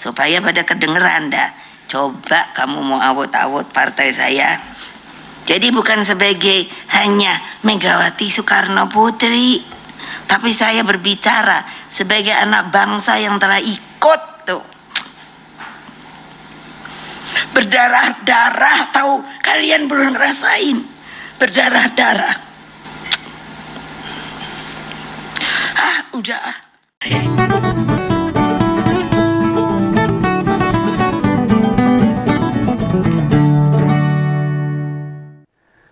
supaya pada kedengeran dah. Coba kamu mau awut-awut partai saya. Jadi bukan sebagai hanya Megawati Soekarno Putri, tapi saya berbicara sebagai anak bangsa yang telah ikut tuh. Berdarah-darah, tahu kalian belum ngerasain berdarah-darah. Udah.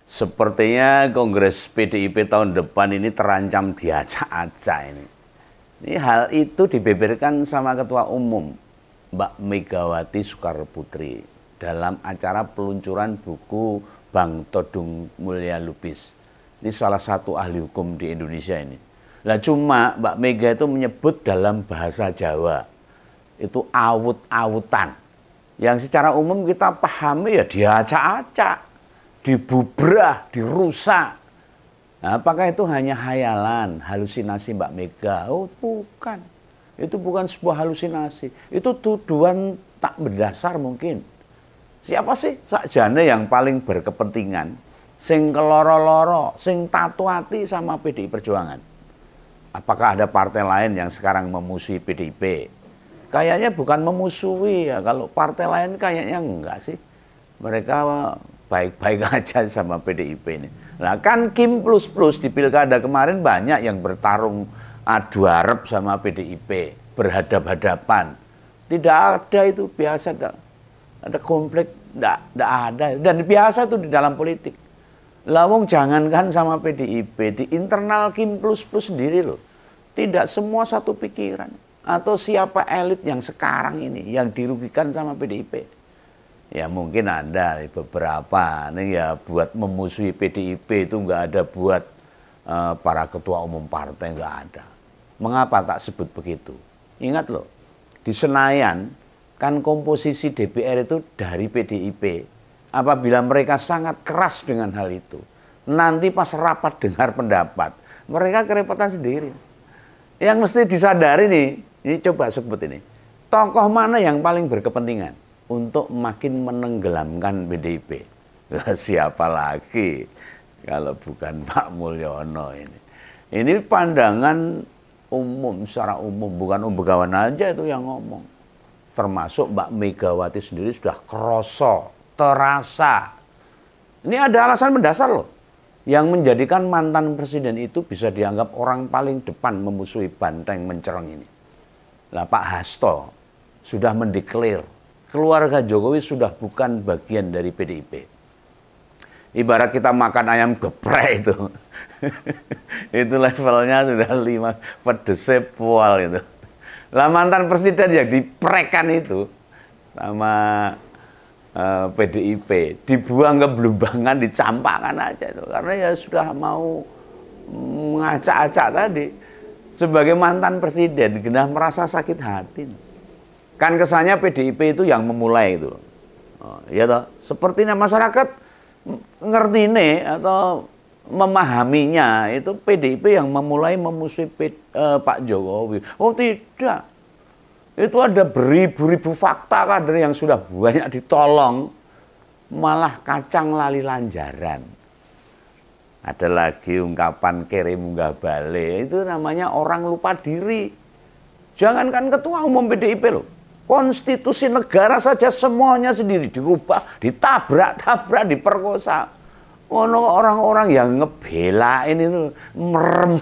Sepertinya Kongres PDIP tahun depan ini terancam diacak-acak ini. Hal itu dibeberkan sama Ketua Umum Mbak Megawati Soekarno Putri dalam acara peluncuran buku Bang Todung Mulya Lubis. Ini salah satu ahli hukum di Indonesia ini. Lah cuma Mbak Mega itu menyebut dalam bahasa Jawa itu awut-awutan. Yang secara umum kita pahami ya diacak-acak, dibubrah, dirusak. Nah, apakah itu hanya hayalan, halusinasi Mbak Mega? Oh, bukan. Itu bukan sebuah halusinasi. Itu tuduhan tak berdasar mungkin. Siapa sih sakjane yang paling berkepentingan, sing keloro-loro, sing tatu hati sama PDI Perjuangan? Apakah ada partai lain yang sekarang memusuhi PDIP? Kayaknya bukan memusuhi ya. Kalau partai lain kayaknya enggak sih. Mereka baik-baik aja sama PDIP ini. Nah kan Kim plus plus di pilkada kemarin banyak yang bertarung adu arep sama PDIP, berhadap-hadapan. Tidak ada itu, biasa ada konflik, tidak ada. Dan biasa itu di dalam politik. Lawong jangankan sama PDIP, di internal Kim plus plus sendiri loh. Tidak semua satu pikiran. Atau siapa elit yang sekarang ini yang dirugikan sama PDIP. Ya mungkin ada beberapa nih ya buat memusuhi PDIP itu nggak ada buat para ketua umum partai, nggak ada. Mengapa tak sebut begitu? Ingat loh, di Senayan kan komposisi DPR itu dari PDIP. Apabila mereka sangat keras dengan hal itu, nanti pas rapat dengar pendapat, mereka kerepotan sendiri. Yang mesti disadari nih, ini coba sebut ini, tokoh mana yang paling berkepentingan untuk makin menenggelamkan PDIP? Siapa lagi kalau bukan Pak Mulyono ini. Ini pandangan umum, secara umum, bukan Om Begawan aja itu yang ngomong. Termasuk Mbak Megawati sendiri sudah kroso, terasa. Ini ada alasan mendasar loh, yang menjadikan mantan presiden itu bisa dianggap orang paling depan memusuhi banteng mencereng ini. Lah Pak Hasto sudah mendeklar keluarga Jokowi sudah bukan bagian dari PDIP. Ibarat kita makan ayam geprek itu. Itu levelnya sudah 5 pedesnya pual itu. Lah mantan presiden yang diprekan itu sama PDIP dibuang ke Blumbangan, dicampakkan aja itu. Karena ya sudah mau mengacak-acak tadi. Sebagai mantan presiden, genah merasa sakit hati. Kan kesannya PDIP itu yang memulai itu. Ya toh, sepertinya masyarakat ngerti nih atau memahaminya itu PDIP yang memulai memusuhi Pak Jokowi. Oh tidak. Itu ada beribu-ribu fakta kader yang sudah banyak ditolong, malah kacang lali lanjaran. Ada lagi ungkapan kere munggah bale, itu namanya orang lupa diri. Jangankan ketua umum PDIP loh, konstitusi negara saja semuanya sendiri dirubah, ditabrak-tabrak, diperkosa. Orang-orang yang ngebelain itu merem,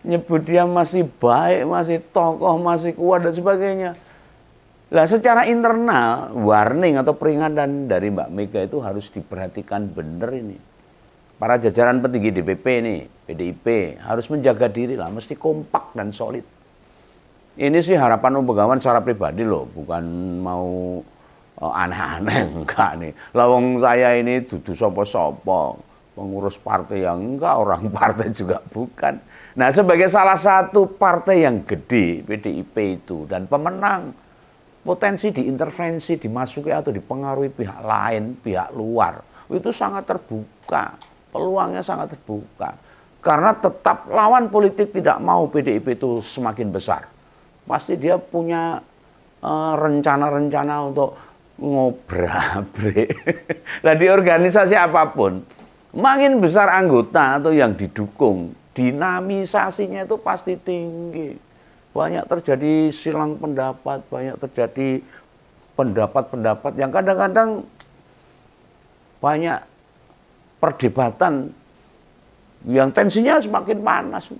nyebut dia masih baik, masih tokoh, masih kuat dan sebagainya. Lah secara internal warning atau peringatan dari Mbak Mega itu harus diperhatikan benar ini. Para jajaran petinggi DPP nih, PDIP harus menjaga diri lah, mesti kompak dan solid. Ini sih harapan Om Begawan secara pribadi loh, bukan mau aneh-aneh, enggak nih. Lawang saya ini dudu sopo-sopo, pengurus partai yang enggak, orang partai juga bukan. Nah sebagai salah satu partai yang gede, PDIP itu, dan pemenang, potensi diintervensi, dimasuki atau dipengaruhi pihak lain, pihak luar, itu sangat terbuka. Peluangnya sangat terbuka. Karena tetap lawan politik tidak mau PDIP itu semakin besar. Pasti dia punya rencana-rencana untuk ngobrak-abrik. Nah, di organisasi apapun, makin besar anggota atau yang didukung, dinamisasinya itu pasti tinggi. Banyak terjadi silang pendapat, banyak terjadi pendapat-pendapat yang kadang-kadang banyak perdebatan yang tensinya semakin panas.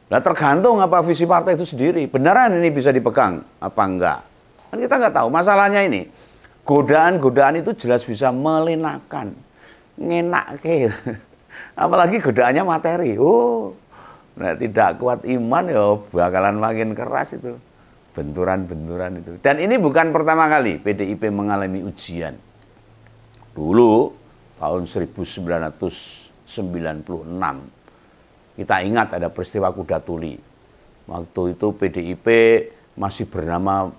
Nah, tergantung apa visi partai itu sendiri. Beneran ini bisa dipegang apa enggak? Kan kita nggak tahu. Masalahnya ini, godaan-godaan itu jelas bisa melenakan, ngenakke. Apalagi godaannya materi. Nah, tidak kuat iman ya bakalan makin keras itu. Benturan-benturan itu. Dan ini bukan pertama kali PDIP mengalami ujian. Dulu tahun 1996 kita ingat ada peristiwa Kuda Tuli. Waktu itu PDIP masih bernama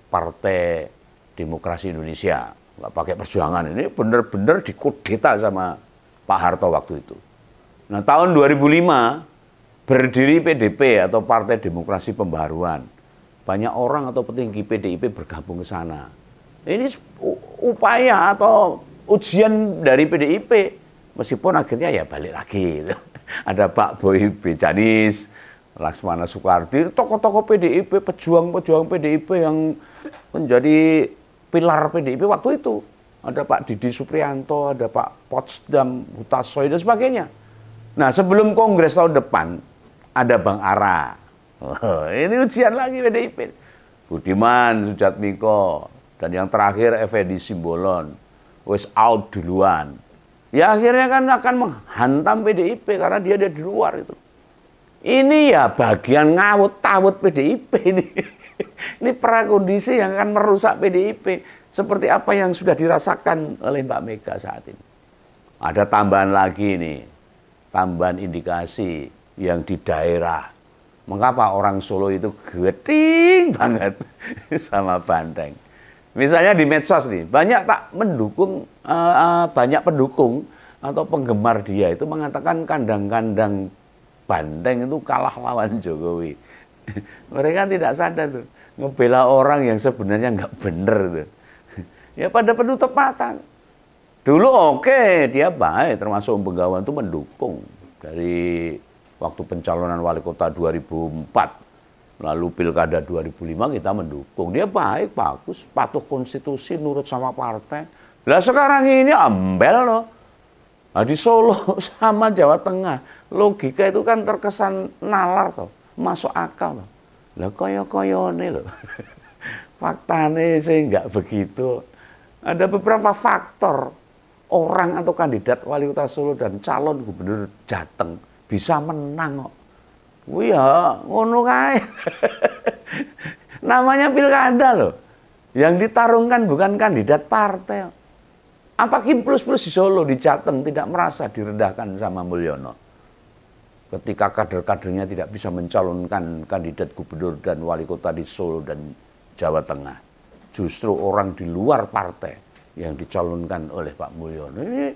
Partai Demokrasi Indonesia, nggak pakai perjuangan. Ini benar-benar dikudeta sama Pak Harto waktu itu. Nah, tahun 2005 berdiri PDP atau Partai Demokrasi Pembaharuan. Banyak orang atau petinggi PDIP bergabung ke sana. Ini upaya atau ujian dari PDIP, meskipun akhirnya ya balik lagi. Ada Pak Boy Bejanis, Laksmana Soekardi, tokoh-tokoh PDIP, pejuang-pejuang PDIP yang menjadi pilar PDIP waktu itu. Ada Pak Didi Supriyanto, ada Pak Potsdam, Hutasoy, dan sebagainya. Nah, sebelum Kongres tahun depan, ada Bang Ara. Ini ujian lagi PDIP. Budiman Sujatmiko, dan yang terakhir Effendi Simbolon. Wes out duluan. Ya akhirnya kan akan menghantam PDIP karena dia ada di luar itu. Ini ya bagian ngawut-tawut PDIP ini. Ini prakondisi yang akan merusak PDIP. Seperti apa yang sudah dirasakan oleh Mbak Mega saat ini. Ada tambahan lagi nih. Tambahan indikasi yang di daerah. Mengapa orang Solo itu geding banget sama Banteng. Misalnya di medsos nih, banyak pendukung atau penggemar dia itu mengatakan kandang-kandang Banteng itu kalah lawan Jokowi. Mereka tidak sadar tuh, ngebela orang yang sebenarnya nggak bener tuh. Ya pada penuh tepatan. Dulu oke, dia baik, termasuk Penggawan itu mendukung dari waktu pencalonan wali kota 2004. Lalu pilkada 2005 kita mendukung. Dia baik, bagus, patuh konstitusi, nurut sama partai. Lah sekarang ini ambel loh. Nah, di Solo sama Jawa Tengah. Logika itu kan terkesan nalar toh, masuk akal toh. Lah koyo-koyone loh. Faktanya sih nggak begitu. Ada beberapa faktor orang atau kandidat wali kota Solo dan calon gubernur Jateng bisa menang kok. Ya, ngono kae. Namanya pilkada loh. Yang ditarungkan bukan kandidat partai. Apa Kim Plus di Solo, di Jateng tidak merasa direndahkan sama Mulyono? Ketika kader-kadernya tidak bisa mencalonkan kandidat gubernur dan wali kota di Solo dan Jawa Tengah. Justru orang di luar partai yang dicalonkan oleh Pak Mulyono. Ini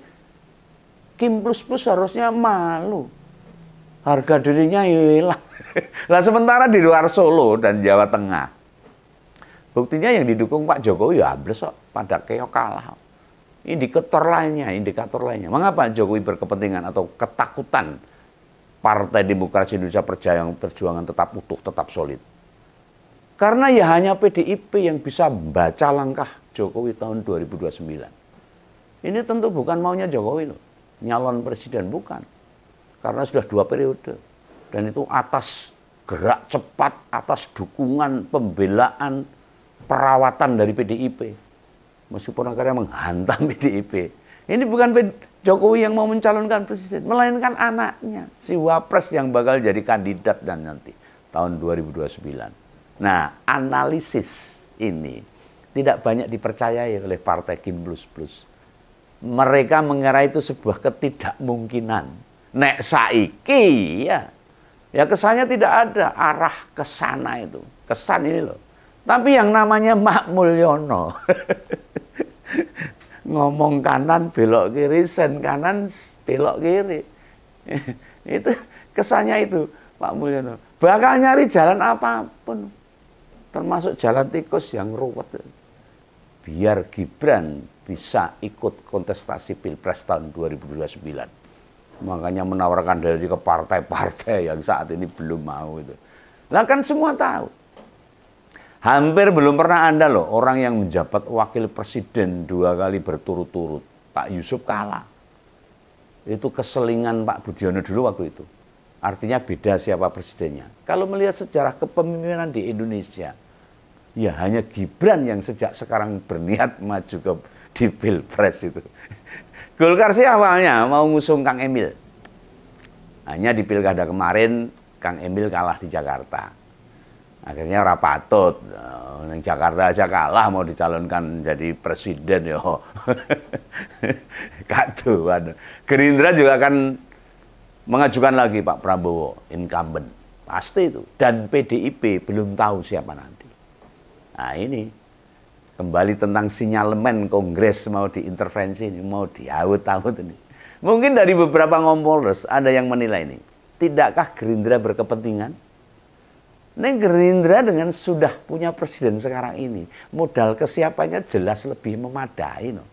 Kim Plus harusnya malu. Harga dirinya hilang. Nah, sementara di luar Solo dan Jawa Tengah, buktinya yang didukung Pak Jokowi ya ambles kok, pada keok kalah. Indikator lainnya. Mengapa Jokowi berkepentingan atau ketakutan Partai Demokrasi Indonesia Perjuangan tetap utuh, tetap solid? Karena ya hanya PDIP yang bisa baca langkah Jokowi tahun 2029. Ini tentu bukan maunya Jokowi loh, nyalon presiden bukan. Karena sudah 2 periode. Dan itu atas gerak cepat, atas dukungan, pembelaan, perawatan dari PDIP. Meskipun akhirnya menghantam PDIP. Ini bukan Jokowi yang mau mencalonkan presiden, melainkan anaknya, si Wapres yang bakal jadi kandidat dan nanti tahun 2029. Nah, analisis ini tidak banyak dipercayai oleh partai Kim Plus. Mereka mengira itu sebuah ketidakmungkinan. Nek saiki ya kesannya tidak ada arah ke sana itu. Kesan ini loh. Tapi yang namanya Mak Mulyono ngomong kanan belok kiri, sen kanan belok kiri. Itu kesannya itu Pak Mulyono. Bakal nyari jalan apapun termasuk jalan tikus yang ruwet. Biar Gibran bisa ikut kontestasi Pilpres tahun 2029. Makanya menawarkan diri ke partai-partai yang saat ini belum mau itu. Lah kan semua tahu. Hampir belum pernah ada loh orang yang menjabat wakil presiden 2 kali berturut-turut. Pak Yusuf kalah. Itu keselingan Pak Budiono dulu waktu itu. Artinya beda siapa presidennya. Kalau melihat sejarah kepemimpinan di Indonesia, ya hanya Gibran yang sejak sekarang berniat maju di Pilpres itu. Golkar sih awalnya mau ngusung Kang Emil. Hanya di pilkada kemarin Kang Emil kalah di Jakarta. Akhirnya ora patut. Nang Jakarta aja kalah mau dicalonkan jadi presiden yo. Kaduan. Gerindra juga akan mengajukan lagi Pak Prabowo incumbent. Pasti itu. Dan PDIP belum tahu siapa nanti. Nah ini kembali tentang sinyalemen Kongres mau diintervensi ini, mau diawut-awut ini. Mungkin dari beberapa ngompolres ada yang menilai ini. Tidakkah Gerindra berkepentingan? Neng Gerindra dengan sudah punya presiden sekarang ini, modal kesiapannya jelas lebih memadai. No.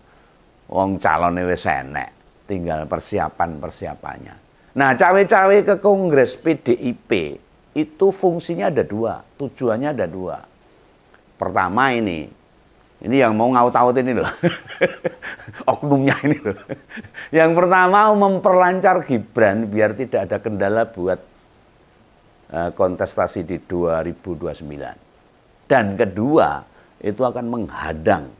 Wong calonnya wis enek, tinggal persiapannya. Nah, cawe-cawe ke Kongres PDIP itu fungsinya ada 2, tujuannya ada 2. Pertama ini yang mau ngaut-ngaut ini loh, oknumnya ini loh. Yang pertama memperlancar Gibran biar tidak ada kendala buat kontestasi di 2029. Dan kedua, itu akan menghadang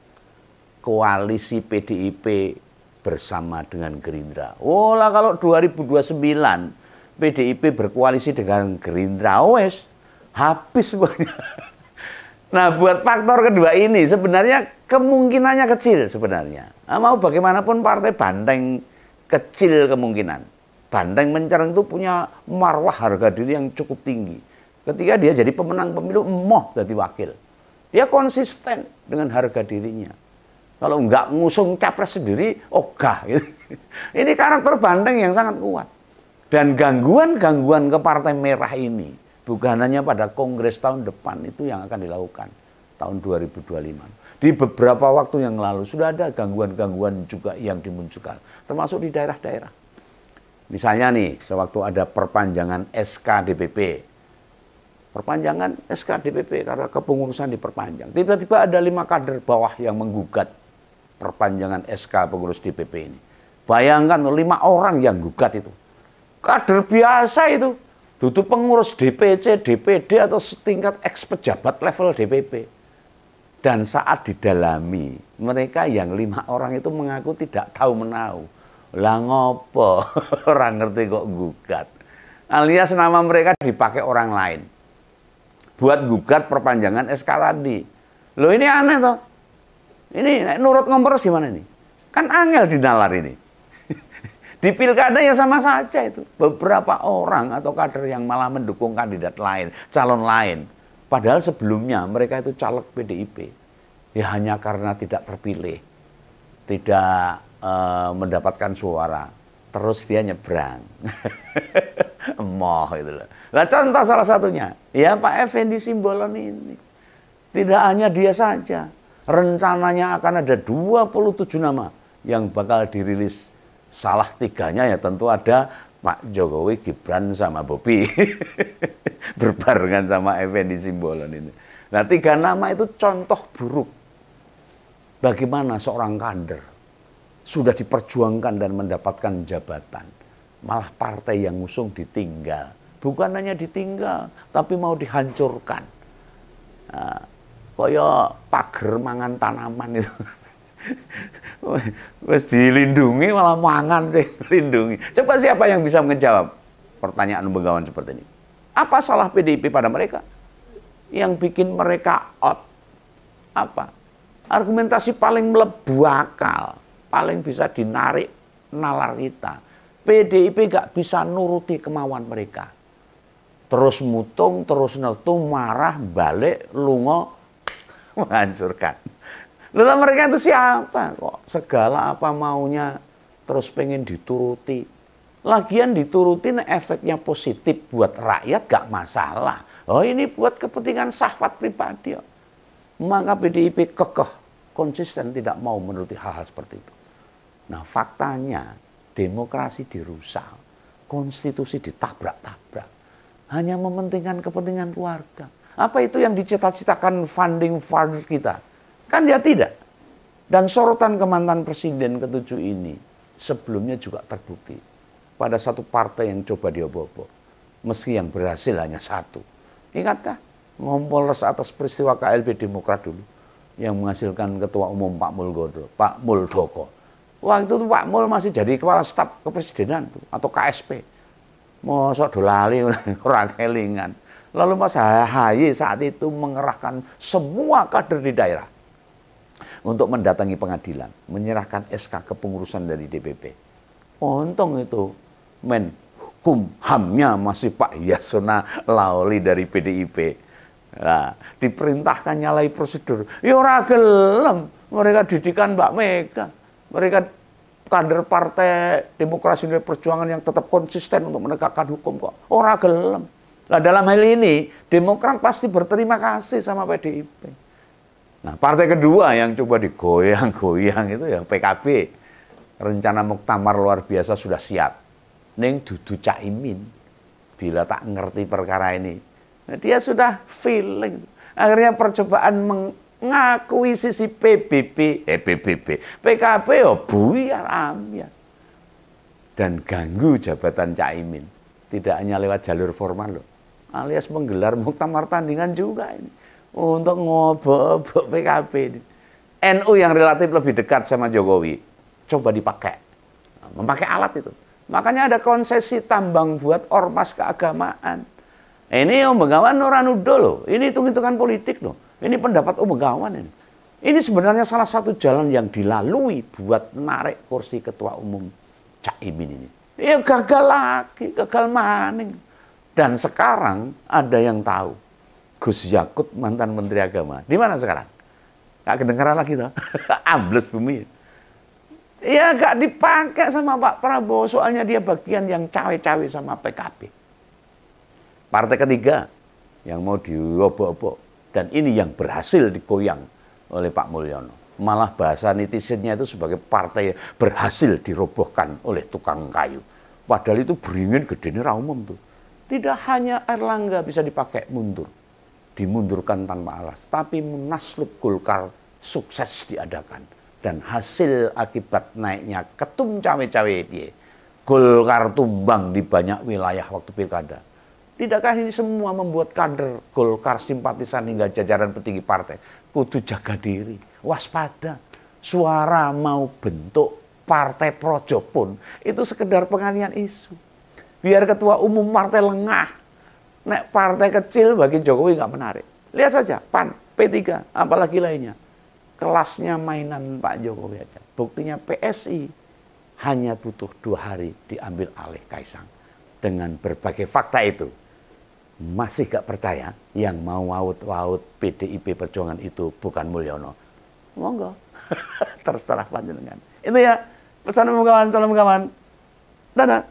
koalisi PDIP bersama dengan Gerindra. Oh lah kalau 2029 PDIP berkoalisi dengan Gerindra, wes habis semuanya. Nah, buat faktor kedua ini sebenarnya kemungkinannya kecil sebenarnya. Nah, mau bagaimanapun partai banteng kecil kemungkinan. Banteng Mencereng itu punya marwah harga diri yang cukup tinggi. Ketika dia jadi pemenang pemilu, emoh jadi wakil. Dia konsisten dengan harga dirinya. Kalau nggak ngusung capres sendiri, ogah. Gitu. Ini karakter Banteng yang sangat kuat. Dan gangguan-gangguan ke partai merah ini, bukan hanya pada Kongres tahun depan itu yang akan dilakukan. Tahun 2025. Di beberapa waktu yang lalu sudah ada gangguan-gangguan juga yang dimunculkan. Termasuk di daerah-daerah. Misalnya nih, sewaktu ada perpanjangan SK DPP. Perpanjangan SK DPP karena kepengurusan diperpanjang. Tiba-tiba ada 5 kader bawah yang menggugat perpanjangan SK pengurus DPP ini. Bayangkan 5 orang yang gugat itu. Kader biasa itu. Duduk pengurus DPC, DPD atau setingkat ex-pejabat level DPP. Dan saat didalami, mereka yang 5 orang itu mengaku tidak tahu menahu. Lah ngopo, orang ngerti kok gugat. Alias nama mereka dipakai orang lain. Buat gugat perpanjangan SK tadi. Loh ini aneh toh. Ini nurut ngompres gimana nih? Kan angel dinalar ini. Di pilkada ya sama saja itu. Beberapa orang atau kader yang malah mendukung kandidat lain, calon lain. Padahal sebelumnya mereka itu caleg PDIP. Ya hanya karena tidak terpilih. Tidak mendapatkan suara, terus dia nyebrang. Emoh itu loh. Nah contoh salah satunya, ya Pak Effendi Simbolon ini. Tidak hanya dia saja, rencananya akan ada 27 nama yang bakal dirilis. Salah 3-nya ya tentu ada Pak Jokowi, Gibran sama Bobi. Berbarengan sama Effendi Simbolon ini. Nah 3 nama itu contoh buruk. Bagaimana seorang kader sudah diperjuangkan dan mendapatkan jabatan. Malah partai yang ngusung ditinggal. Bukan hanya ditinggal, tapi mau dihancurkan. Nah, kaya pager mangan tanaman itu. Wes dilindungi malah mangan dilindungi. Coba siapa yang bisa menjawab pertanyaan begawan seperti ini? Apa salah PDIP pada mereka? Yang bikin mereka out. Apa? Argumentasi paling melebu akal. Paling bisa dinarik nalar kita. PDIP gak bisa nuruti kemauan mereka. Terus mutung, terus netung, marah, balik, lungo, menghancurkan. Lalu mereka itu siapa? Kok segala apa maunya terus pengen dituruti. Lagian diturutin efeknya positif buat rakyat gak masalah. Oh ini buat kepentingan syahwat pribadi. Maka PDIP kekeh, konsisten tidak mau menuruti hal-hal seperti itu. Nah faktanya demokrasi dirusak, konstitusi ditabrak-tabrak. Hanya mementingkan kepentingan keluarga. Apa itu yang dicita-citakan founding fathers kita? Kan ya tidak. Dan sorotan ke mantan presiden ke-7 ini sebelumnya juga terbukti. Pada satu partai yang coba diobok-obok. Meski yang berhasil hanya satu. Ingatkah? Ngompolres atas peristiwa KLB Demokrat dulu. Yang menghasilkan ketua umum Pak Muldoko. Waktu itu Pak Mul masih jadi kepala staf kepresidenan tuh, atau KSP. Mosok dolali orang kelingan. Lalu Mas Ahaye saat itu mengerahkan semua kader di daerah untuk mendatangi pengadilan, menyerahkan SK kepengurusan dari DPP. Untung itu Menkumhamnya masih Pak Yasona Lauli dari PDIP. Nah, diperintahkan nyalai prosedur. Ya ora gelem, mereka didikan Mbak Mega. Mereka kader Partai Demokrasi dan Perjuangan yang tetap konsisten untuk menegakkan hukum kok. Ora gelem. Nah dalam hal ini Demokrat pasti berterima kasih sama PDIP. Nah partai kedua yang coba digoyang-goyang itu ya PKB. Rencana muktamar luar biasa sudah siap. Ning dudu Caimin. Bila tak ngerti perkara ini. Nah, dia sudah feeling. Akhirnya percobaan mengakuisisi PKB ya buyar ambiar. Dan ganggu jabatan Caimin. Tidak hanya lewat jalur formal loh. Alias menggelar muktamar tandingan juga ini. Untuk ngobok PKB ini. NU yang relatif lebih dekat sama Jokowi. Coba dipakai. Memakai alat itu. Makanya ada konsesi tambang buat ormas keagamaan. Ini Om Begawan ora nuduh loh. Ini hitung-hitungan politik loh. Ini pendapat Om Begawan ini. Ini sebenarnya salah satu jalan yang dilalui buat narik kursi ketua umum Caimin ini. Ya gagal lagi, gagal maning. Dan sekarang ada yang tahu. Gus Yakut mantan Menteri Agama. Di mana sekarang? Gak kedengeran lagi toh. Ambles bumi. Ya gak dipakai sama Pak Prabowo. Soalnya dia bagian yang cawe-cawe sama PKB. Partai ketiga yang mau diobok-obok. Dan ini yang berhasil digoyang oleh Pak Mulyono. Malah bahasa netizennya itu sebagai partai yang berhasil dirobohkan oleh tukang kayu. Padahal itu beringin gede ini umum tuh. Tidak hanya Erlangga bisa dipakai mundur. Dimundurkan tanpa alas. Tapi Munaslup Golkar sukses diadakan. Dan hasil akibat naiknya ketum cawe-cawe dia. Golkar tumbang di banyak wilayah waktu pilkada. Tidakkah ini semua membuat kader Golkar simpatisan hingga jajaran petinggi partai kudu jaga diri, waspada. Suara mau bentuk partai projo pun itu sekedar pengalian isu. Biar ketua umum partai lengah. Nek partai kecil bagi Jokowi nggak menarik. Lihat saja PAN, P3, apalagi lainnya. Kelasnya mainan Pak Jokowi aja. Buktinya PSI hanya butuh 2 hari diambil alih Kaisang. Dengan berbagai fakta itu. Masih gak percaya yang mau waut-waut PDIP Perjuangan itu bukan Mulyono. Monggo. Terserah panjenengan. Itu ya pesan kawan, salam kawan. Dadah.